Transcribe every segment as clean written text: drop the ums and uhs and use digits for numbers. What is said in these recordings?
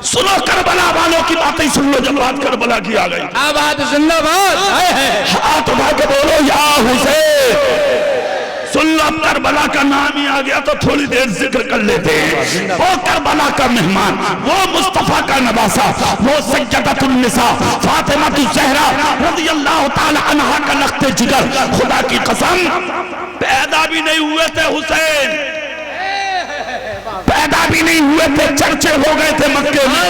सुनो करबला वालों की बातें सुन लो, जब बात करबला की आ गई। आबाद जिंदाबाद। हाथ उठा के बोलो या हुसैन। सुन लो, अब करबला का नाम ही आ गया तो थोड़ी देर जिक्र कर लेते हैं। वो करबला का मेहमान, वो मुस्तफा का नवासा, वो सज्जदतुन निसा फातिमातुज ज़हरा रज़ियल्लाहु ताला अन्हा का लख्ते जिगर। खुदा की कसम, पैदा भी नहीं हुए थे हुसैन, पैदा भी नहीं हुए थे, चर्चे हो गए थे मक्के में,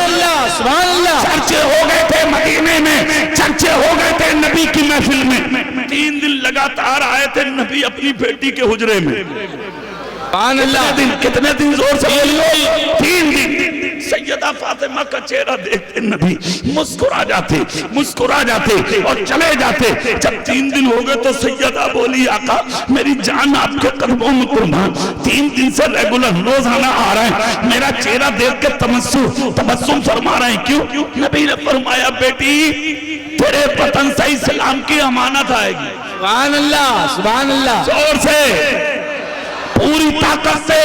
सुभान अल्लाह, चर्चे हो गए थे मदीने में, चर्चे हो गए थे नबी की महफिल में। 3 दिन लगातार आए थे नबी अपनी बेटी के हुजरे में। कितने दिन जोर से बोलिए, 3 दिन। सैयदा फातिमा का चेहरा देखते नबी मुस्कुरा जाते, मुस्कुरा जाते और चले जाते। जब 3 दिन हो गए तो सैयदा बोली, आका मेरी जान आपके कदमों में कुर्बान, 3 दिन से रेगुलर रोजाना आ रहे हैं, मेरा चेहरा देख के तबस्सुम फरमा रहे हैं, क्यों? नबी ने फरमाया, बेटी तेरे वतन से इस्लाम की अमानत आएगी। सुभान अल्लाह, सुभान अल्लाह, जोर से, पूरी ताकत से।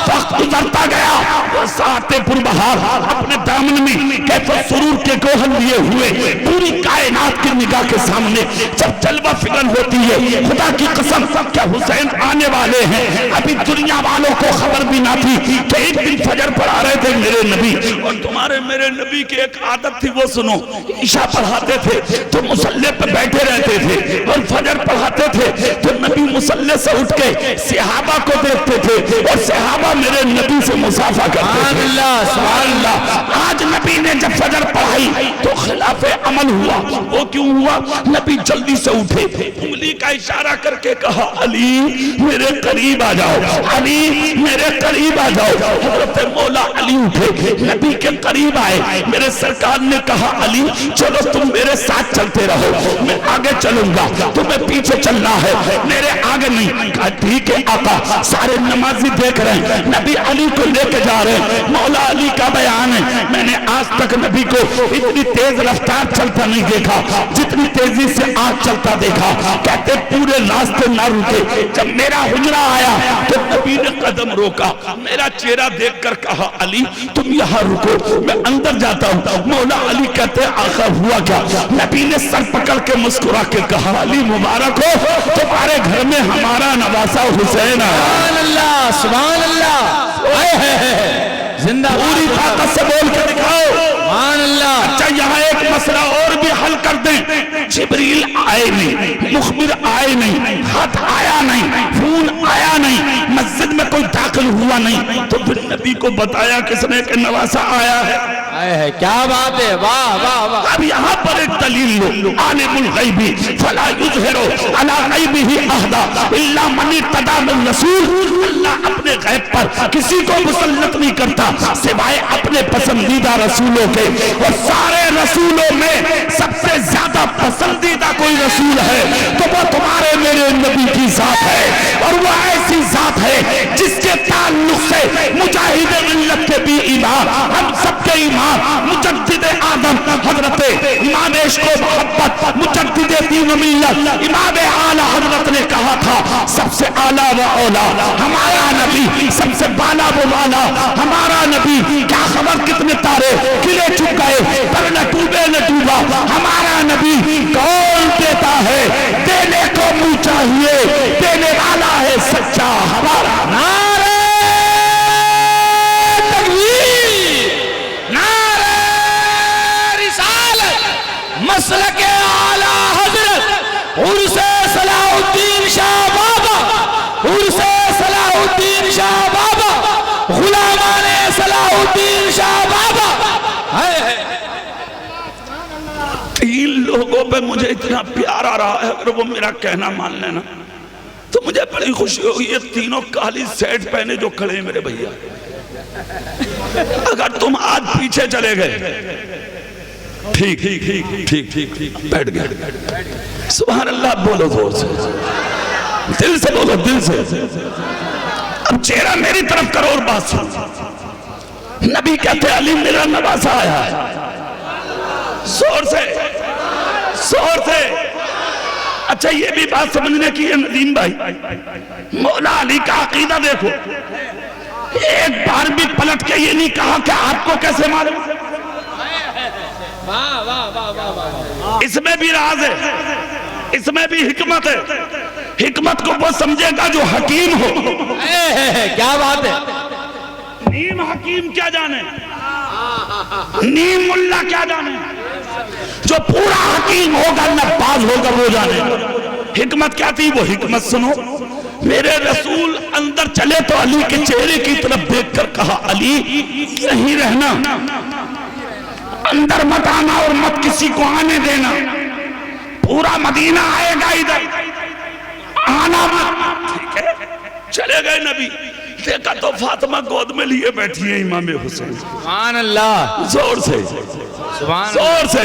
वक्त गुजरता गया, साते पुरबहार अपने दामन में कैफे सुरूर के गोहन लिए हुए पूरी कायनात की निगाह के सामने जब जलवा फिगन होती है, खुदा की कसम क्या हुसैन आने वाले हैं। अभी दुनिया वालों को खबर भी ना थी कि एक दिन फजर पढ़ा रहे थे मेरे नबी। और तुम्हारे मेरे नबी की एक आदत थी, वो सुनो, ईशा पढ़ाते थे तो मुसल्ले पे बैठे रहते थे, और फजर पढ़ाते थे तो नबी मुसल्ले से उठ के सहाबा को देखते थे और सहाबा मेरे नबी से मुसाफा करते थे। सुभान अल्लाह। आज नबी ने जब फजर पढ़ाई तो खिलाफे अमल हुआ। वो क्यों हुआ? नबी जल्दी से उठे, उंगली का इशारा करके कहा, अली मेरे करीब आ जाओ, अली मेरे करीब आ जाओ। हज़रत मौला अली उठे, नबी के करीब आए। मेरे सरकार ने कहा, अली चलो तुम मेरे साथ चलते रहो, मैं आगे चलूंगा, तुम्हें पीछे चलना है, मेरे आगे नहीं। कहा ठीक है आका। सारे नमाजी देख रहे हैं, नबी अली को लेके जा रहे हैं। मौला अली का बयान है, मैंने आज तक नबी को इतनी तेज रफ्तार चलता नहीं देखा जितनी तेजी से आज चलता देखा। कहते पूरे रास्ते ना रुके, जब मेरा हुजरा आया तो नबी ने कदम रोका, मेरा चेहरा देखकर कहा, अली तुम यहाँ रुको, मैं अंदर जाता हूँ। मौला अली कहते आका हुआ क्या? नबी ने सर पकड़ के मुस्कुरा के कहा, अली मुबारक हो, तुम्हारे घर में हमारा नवासा हुसैन है। सुभान अल्लाह, सुभान अल्लाह, जिंदा पूरी ताकत से बोल के दिखाओ। सुभान अल्लाह। अच्छा यहाँ एक मसला और भी हल कर दें। जिब्रील आए नहीं, मुखबिर आए नहीं, खत आया नहीं, फोन आया नहीं, मस्जिद में कोई दाखिल हुआ नहीं, तो फिर नबी को बताया किसने कि नवासा आया है। क्या बात है, वाह वाह वाह। अब यहाँ पर एक दलील लो, आलिमुल गैबी फला युज़हिरु अला गैबिही अहदा इल्ला मन इर्तदा मिन रसूल। अल्लाह अपने गैब पर किसी को मुसल्लत नहीं करता सिवाय अपने पसंदीदा रसूलों के, और सारे रसूलों में सबसे ज्यादा पसंदीदा कोई रसूल है तो वो तुम्हारे मेरे नबी की जात है। और वो ऐसी जात है जिसके ताल्लुक से मुजाहिद मिल्लत के भी इमाम, हम सबके इमाम मुजद्दिद आदम हजरत इमाम इश्क़ व मोहब्बत मुजद्दिद दीन व मिल्लत इमाम आला हजरत ने कहा था, सबसे आला व औला हमारा नबी, सबसे बाला व वाला हमारा नबी। क्या खबर कितने तारे किले चुक गए पर न डूबे न डूबा हमारा नबी। कौन देता है? देने को मुँह चाहिए, देने वाला है सच्चा हमारा। नारे तकबीर, नारे रिसालत, मसलके आला हजरत उर्से सलाहुद्दीन शाह बाबा, उर्से सलाहुद्दीन शाह बाबा, गुलामाने सलाहुद्दीन शाह बाबा। तीन लोगों पे मुझे इतना प्यार आ रहा है, अगर वो मेरा कहना मान लेना तो मुझे बड़ी खुशी होगी। ये तीनों काली सेट पहने जो खड़े हैं मेरे भैया, अगर तुम आज पीछे चले गए, ठीक ठीक ठीक ठीक ठीक ठीक बैठ गए। सुभान अल्लाह बोलो जोर से, दिल से बोलो, दिल से। अब चेहरा मेरी तरफ करो और बात सुनो। नबी कहते अली मेरा नवासा आया है। जोर से, जोर से। अच्छा ये भी बात समझने की है नदीम भाई, मौला अली का अकीदा देखो। एक बार भी पलट के ये नहीं कहा कि आपको कैसे मालूम। इसमें भी राज है, इसमें भी हिकमत है। हिकमत को वो समझेगा जो हकीम हो। क्या बात है। नीम हकीम क्या जाने, नीम मुल्ला क्या जाने, जो पूरा हकीम होगा नबाज होगा वो जाने। हिकमत क्या थी वो हिकमत सुनो। मेरे रसूल अंदर चले तो अली के चेहरे की तरफ देखकर कहा, अली यहीं रहना, अंदर मत आना और मत किसी को आने देना। पूरा मदीना आएगा इधर, आना मत। ठीक है, चले गए नबी। देखा तो फातिमा गोद में लिए बैठी है इमाम हुसैन। सुभान अल्लाह, जोर से, सुभान जोर से,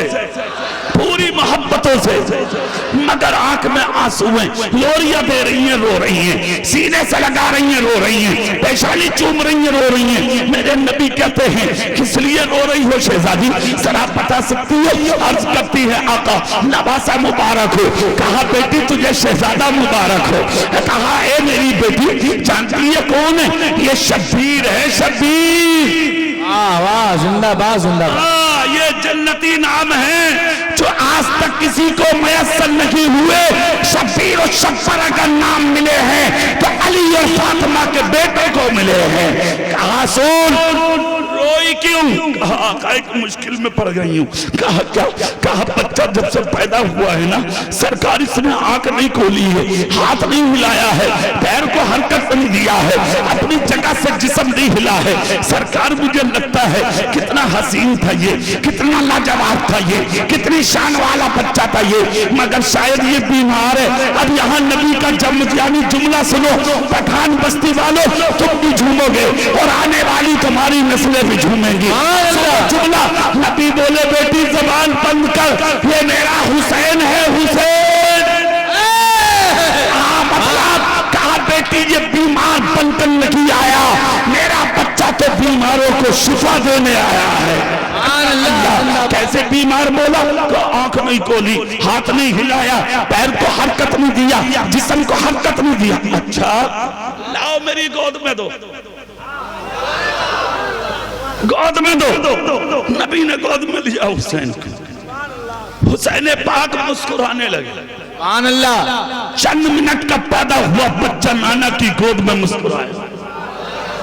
पूरी मोहब्बतों से, मगर आंख में आंसू हैं। लोरियां दे रही हैं, रो रही हैं, सीने से लगा रही हैं, रो रही हैं, पेशानी चूम रही हैं, रो रही हैं। मेरे नबी कहते हैं किस लिए रो रही हो शहजादी, जरा बता सकती हो? अर्ज करती है आका नवासा मुबारक हो। कहा बेटी तुझे शहजादा मुबारक हो। कहा ए मेरी बेटी जानती है कौन है? ये शब्बीर है, शब्बीर। वाह वाह, जिंदाबाद जिंदाबाद। ये जन्नती नाम है जो आज तक किसी को मयस्सर नहीं हुए। शब्बीर और शब्बर अगर नाम मिले हैं तो अली और फातिमा के बेटे को मिले हैं। कहा सुन, रोई क्यों? कहा एक मुश्किल में पड़ गई हूँ। कहा क्या? कहा बच्चा जब से पैदा हुआ है ना, सरकार इसने आंख नहीं खोली है, हाथ नहीं हिलाया है, पैर को हरकत नहीं दिया है, अपनी जगह से जिस्म नहीं हिला है। सरकार मुझे लगता है कितना हसीन था ये, कितना लाजवाब था ये, कितनी शान वाला बच्चा था ये, मगर शायद ये बीमार है। अब यहाँ नबी का यानी जुमला सुनो, पठान बस्ती वालों तुम भी झूमोगे और आने वाली तुम्हारी नस्लें भी झूमेंगी। जुमला नबी बोले बेटी जबान बंद कर, ये मेरा हुसैन है, हुसैन। मतलब कहा बेटी ये बीमार बनकर नहीं आया, मेरा बच्चा तो बीमारों को शिफा देने आया है। कैसे बीमार बोला? तो आंख नहीं खोली, हाथ नहीं हिलाया, पैर को हरकत नहीं दिया, जिस्म को हरकत नहीं दिया। अच्छा लाओ मेरी गोद में दो, गोद में दो। नबी ने गोद में लिया हुसैन को। हुसैन पाक मुस्कुराने लगे। सुभान अल्लाह। चंद मिनट का पैदा हुआ बच्चा नाना की गोद में मुस्कुराया।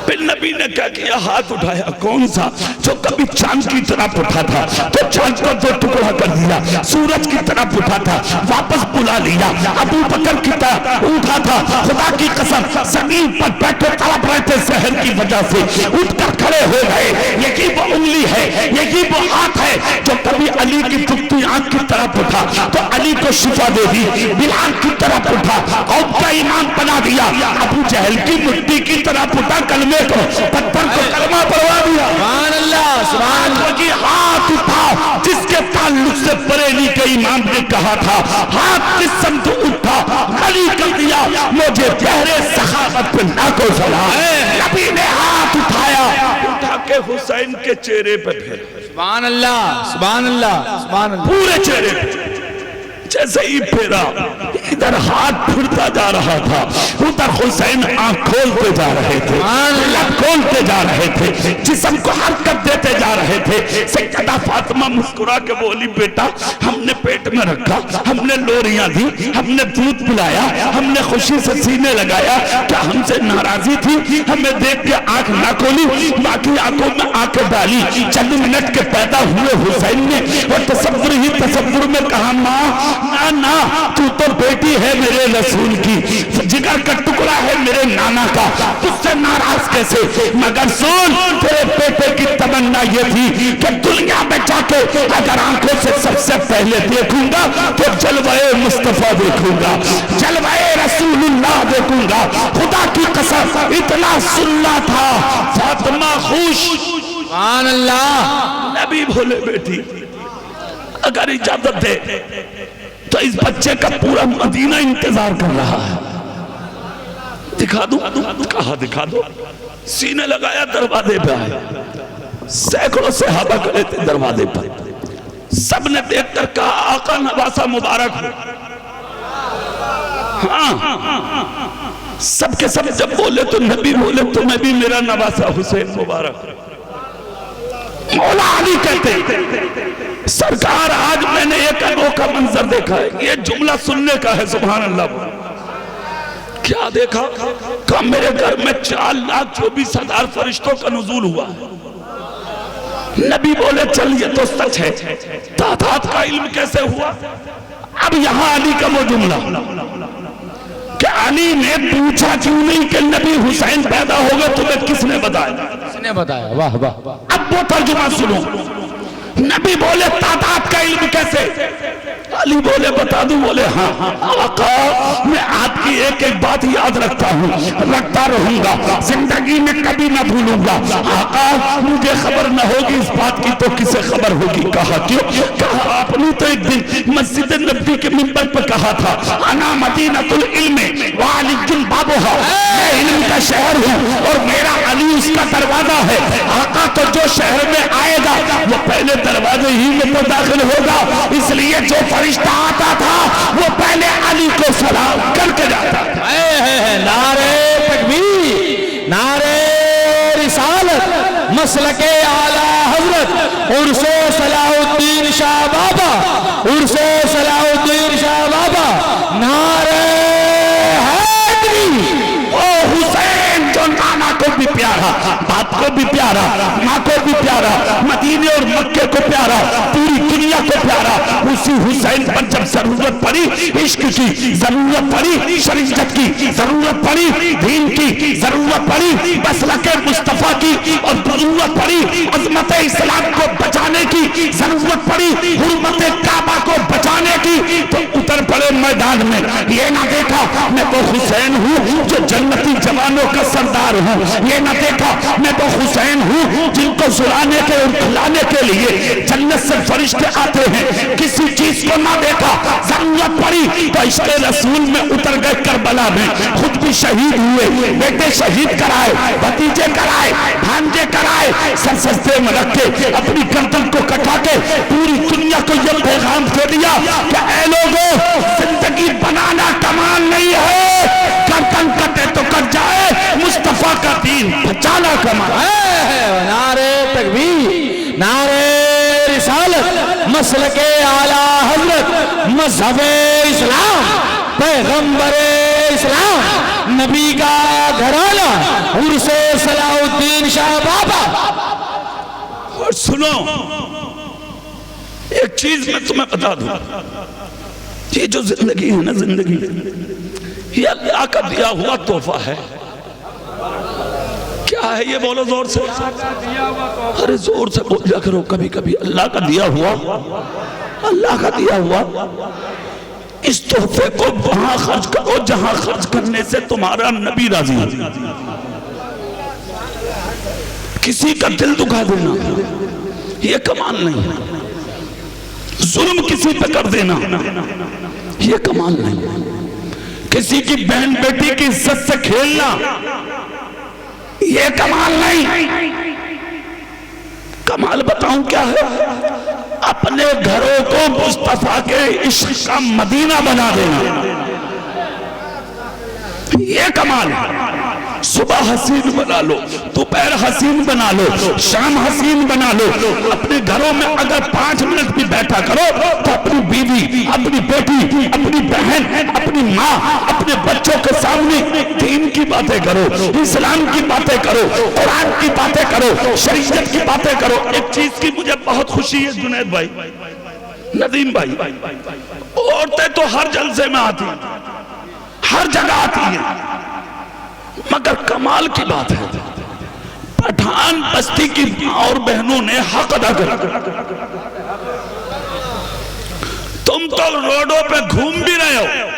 फिर नबी ने क्या किया? हाथ उठाया। कौन सा? जो कभी चांद की तरफ उठा था तो चांद को दो टुकड़ा कर दिया, सूरज की तरफ उठा था वापस बुला लिया, अबू बकर की तरफ उठा था। खुदा की कसम जमीन पर बैठे तड़प रहे थे शहर की वजह से, उठकर खड़े हो गए। यही वो उंगली है, यही वो हाथ है जो कभी अली की दुखती आंख की तरफ उठा तो अली को शिफा दे दी, बिलाल की तरफ उठा कौम का ईमान बना दिया, अबू जहल की मिट्टी की तरफ उठा कलमे को, पत्थर को कलमा पढ़वा दिया। सुभान अल्लाह, सुभान अल्लाह। की हाथ उठा जिसके ताल्लुक से बरेली के इमाम ने कहा था, हाथ किस समत उठा खली कर दिया, मुझे गहरे सखावत पे लाखों सलाम। नबी ने हाथ उठाया, उठा के हुसैन के चेहरे पे फेरा। सुभान अल्लाह, सुभान अल्लाह, सुभान अल्लाह। पूरे चेहरे पे जैसे ही फेरा, इधर हाथ फिरता जा रहा था, उधर हुसैन आंख खोलते जा रहे थे, खोलते जा रहे थे, जिस्म को हरकत देते जा रहे थे। सैयदा फातिमा मुस्कुरा के बोली, बेटा हमने पेट में रखा, हमने लोरियां दी, हमने दूध पिलाया, हमने खुशी से सीने लगाया, क्या हमसे नाराजी थी? हमें देख के आंख ना खोली, बाकी आंखों में आंखें डाली। चंद मिनट के पैदा हुए हुसैन ने और तसव्वुर ही तसव्वुर में कहा, माँ ना ना तू तो बेटी है मेरे रसूल की, जिगर का टुकड़ा है मेरे नाना का, तुझसे नाराज कैसे? मगर सुन, तेरे बेटे की तमन्ना ये थी कि दुनिया में जाके अगर आंखों से सबसे पहले देखूंगा तो जलवाए मुस्तफा देखूंगा, जलवाए रसूलुल्लाह देखूंगा। खुदा की कसम इतना सुनना था। फातिमा खुश। सुभान अल्लाह। नबी बोले बेटी अगर इजाजत दे तो इस बच्चे का पूरा मदीना इंतजार कर रहा है। दिखा दूं? कहा दिखा दो। सीने लगाया, दरवाजे पे आए, सैकड़ों सहाबा खड़े थे दरवाजे पर। सबने देखकर कहा, आका नवासा मुबारक हो। हाँ सबके सब जब बोले तो नबी बोले तो मैं भी मेरा नवासा हुसैन मुबारक। मौला अली कहते सरकार आज मैंने एक अनोखा मंजर देखा है, ये जुमला सुनने का है। सुभान अल्लाह। क्या देखा? कहा मेरे घर में 4,24,000 फरिश्तों का नुज़ूल हुआ है। नबी बोले चल ये तो सच है, तादाद का इल्म कैसे हुआ? अब यहां अली का वो जुमला कि अली ने पूछा क्यों नहीं कि नबी हुसैन पैदा हो गए, तुम्हें किसने बताया? किसने बताया? वाह वाह वाह। अब वो तर्जुमा सुनो। नबी बोले तादाद का इल्म कैसे? अली बोले बता दूं? बोले हाँ। आका मैं आपकी एक एक बात याद रखता हूँ, रखता रहूंगा, जिंदगी में कभी ना भूलूंगा। आका मुझे खबर न होगी इस बात की तो किसे खबर होगी? कहा क्यों? कहा आपने तो एक दिन मस्जिद नबी के मिंबर पर कहा था अना मदीनतुल इल्म व अलीयुल बाबुहा, मैं इल्म का शहर हूँ और मेरा अली उसका दरवाजा है। आका तो जो शहर में आएगा वो पहले दरवाजे ही में तो दाखिल होगा, इसलिए जो फरिश्ता आता था वो पहले अली को सलाम करके जाता था। नारे तकबीर, नारे रिसालत, मसलके आला हजरत उर्से सलाहुद्दीन शाह बाबा, उर्से सलाहुद्दीन शाह बाबा, नारे हैदरी। ओ हुसैन जो नाना को भी प्यारा, बाप को भी प्यारा, माँ को भी प्यारा, मदीने और मक्के को प्यारा, पूरी दुनिया को प्यारा, उसी हुसैन पर जब जरूरत पड़ी इश्क की, जरूरत पड़ी शरीयत की, जरूरत पड़ी दीन की, जरूरत पड़ी मसलके मुस्तफा की, और जरूरत पड़ी अजमत इस्लाम को बचाने की, जरूरत पड़ी हुर्मत काबा को बचाने की, तो उतर पड़े मैदान में। ये ना देखा मैं तो हुसैन हूँ जो जन्नती जवानों का सरदार हूँ, ये ना देखा मैं तो हुसैन हूँ जिनको सुलाने के और खिलाने के लिए जन्नत से फरिश्ते आते हैं। किसी चीज को ना देखा, जरूरत पड़ी तो इसके रसूल में उतर गए करबला में, खुद भी शहीद हुए, बेटे शहीद कराए, भतीजे कराए, भांजे कराए, सर सजदे में रख के अपनी गर्दन को कटा के पूरी दुनिया को यह पैगाम दे दिया कि ऐ लोगों, जिंदगी बनाना कमाल नहीं है, गर्दन कटे तो कट जाए, मुस्तफा का दीन बचाना कमाल है। नारे तकबीर, नारे रिसालत, मसलके आला हजरत, मजहबे इस्लाम, पैगंबरे इस्लाम, नबी का घराना, उर्से सलाहुद्दीन शाह बाबा। और सुनो एक चीज मैं तुम्हें बता दूं, ये जो जिंदगी है ना, जिंदगी ये अल्लाह का दिया हुआ तोहफा है। क्या है ये? बोलो जोर से। अरे जोर से बोल जा करो कभी कभी। अल्लाह का दिया हुआ, अल्लाह का दिया हुआ। इस तोहफे को वहां खर्च करो जहां खर्च करने से तुम्हारा नबी राजी है। किसी का दिल दुखा देना ये कमाल नहीं है, जुल्म किसी पे कर देना ये कमाल नहीं, किसी की बहन बेटी की इज्जत से खेलना ये कमाल नहीं। कमाल बताऊं क्या है? अपने घरों को मुस्तफा के इश्क का मदीना बना देना ये कमाल है। सुबह हसीन बना लो, दोपहर हसीन बना लो, शाम हसीन बना लो। अपने घरों में अगर 5 मिनट भी बैठा करो तो अपनी बीवी, अपनी बेटी, अपनी बहन, अपनी माँ, अपने बच्चों के सामने दीन की बातें करो, इस्लाम की बातें करो, कुरान की बातें करो, शरीयत की बातें करो। एक चीज की मुझे बहुत खुशी है जुनैद भाई, नदीम भाई, औरतें तो हर जलसे में आती हैं, हर जगह आती है, मगर कमाल की बात है पठान बस्ती की और बहनों ने हक अदा कर। तुम तो रोडों पे घूम भी रहे हो,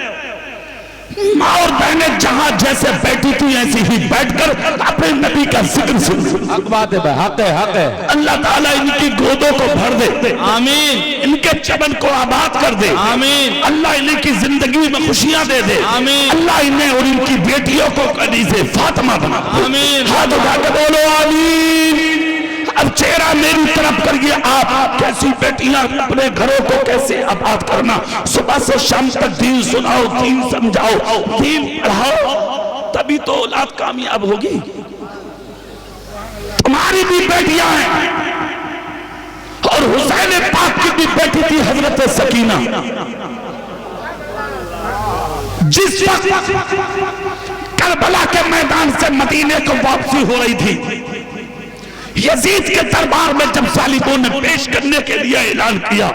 माँ और बहनें जहां जैसे बैठी थी ऐसी ही बैठकर अपने नबी का जिक्र सुन। हक बात है भाई, हक है, हक है। अल्लाह ताला इनकी गोदों को भर दे, आमीन। इनके चमन को आबाद कर दे, आमीन। अल्लाह इनकी जिंदगी में खुशियां दे दे, आमीन। अल्लाह इन्हें और इनकी बेटियों को कदी से फातिमा बना दे। आमीन। हाथ उठा के बोलो आमीन। अब चेहरा मेरी तरफ करिए आप, कैसी बेटियां अपने घरों को कैसे आबाद करना, सुबह से शाम तक दीन सुनाओ, दीन समझाओ, दीन पढ़ाओ। तभी तो औलाद कामयाब होगी। तुम्हारी भी बेटियां हैं और हुसैन पाक की भी बेटी थी हजरत सकीना। जिस वक्त करबला के मैदान से मदीने को वापसी हो रही थी, यजीद के दरबार में जब सालिबों ने पेश करने के लिए ऐलान किया